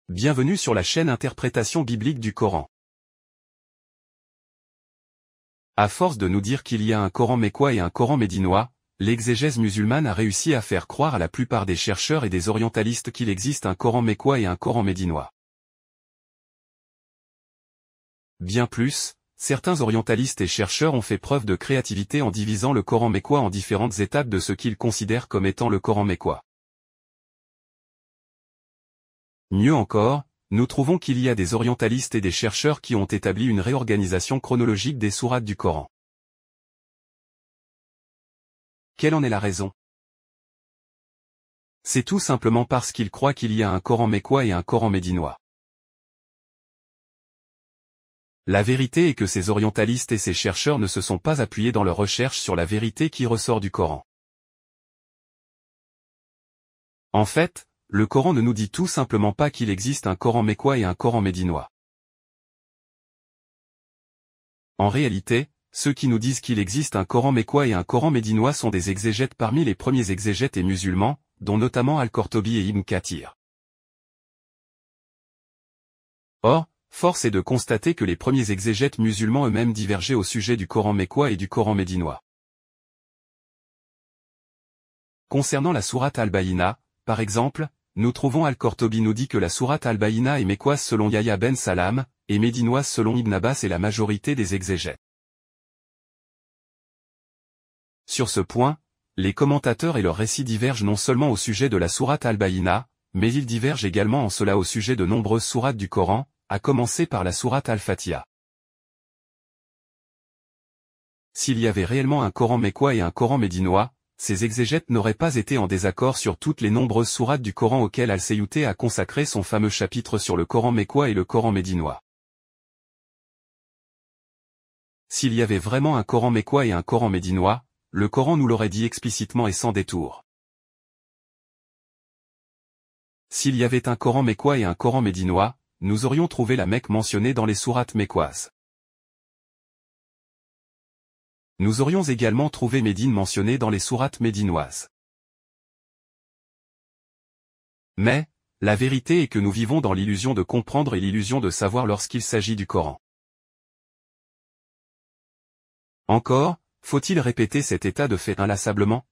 Bienvenue sur la chaîne Interprétation biblique du Coran. À force de nous dire qu'il y a un Coran mécois et un Coran médinois, l'exégèse musulmane a réussi à faire croire à la plupart des chercheurs et des orientalistes qu'il existe un Coran mécois et un Coran médinois. Bien plus, certains orientalistes et chercheurs ont fait preuve de créativité en divisant le Coran mécois en différentes étapes de ce qu'ils considèrent comme étant le Coran mécois. Mieux encore, nous trouvons qu'il y a des orientalistes et des chercheurs qui ont établi une réorganisation chronologique des sourates du Coran. Quelle en est la raison? C'est tout simplement parce qu'ils croient qu'il y a un Coran mécois et un Coran médinois. La vérité est que ces orientalistes et ces chercheurs ne se sont pas appuyés dans leurs recherches sur la vérité qui ressort du Coran. En fait, le Coran ne nous dit tout simplement pas qu'il existe un Coran mécois et un Coran médinois. En réalité, ceux qui nous disent qu'il existe un Coran mécois et un Coran médinois sont des exégètes parmi les premiers exégètes et musulmans, dont notamment Al-Qurtubi et Ibn Kathir. Or, force est de constater que les premiers exégètes musulmans eux-mêmes divergeaient au sujet du Coran mécois et du Coran médinois. Concernant la sourate Al-Bayina, par exemple, nous trouvons Al-Qurtubi nous dit que la sourate Al-Bayina est mécoise selon Yahya ben Salam, et médinoise selon Ibn Abbas et la majorité des exégètes. Sur ce point, les commentateurs et leurs récits divergent non seulement au sujet de la sourate Al-Bayina, mais ils divergent également en cela au sujet de nombreuses sourates du Coran, à commencer par la sourate Al-Fatiha. S'il y avait réellement un Coran mécois et un Coran médinois, ces exégètes n'auraient pas été en désaccord sur toutes les nombreuses sourates du Coran auxquelles Al-Suyuti a consacré son fameux chapitre sur le Coran mécois et le Coran médinois. S'il y avait vraiment un Coran mécois et un Coran médinois, le Coran nous l'aurait dit explicitement et sans détour. S'il y avait un Coran mécois et un Coran médinois, nous aurions trouvé la Mecque mentionnée dans les sourates mécoises. Nous aurions également trouvé Médine mentionnée dans les sourates médinoises. Mais, la vérité est que nous vivons dans l'illusion de comprendre et l'illusion de savoir lorsqu'il s'agit du Coran. Encore, faut-il répéter cet état de fait inlassablement?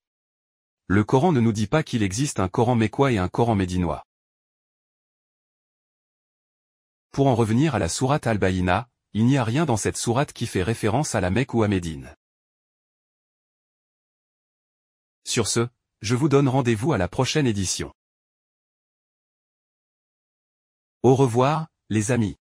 Le Coran ne nous dit pas qu'il existe un Coran mécois et un Coran médinois. Pour en revenir à la sourate Al-Bayina, il n'y a rien dans cette sourate qui fait référence à la Mecque ou à Médine. Sur ce, je vous donne rendez-vous à la prochaine édition. Au revoir, les amis.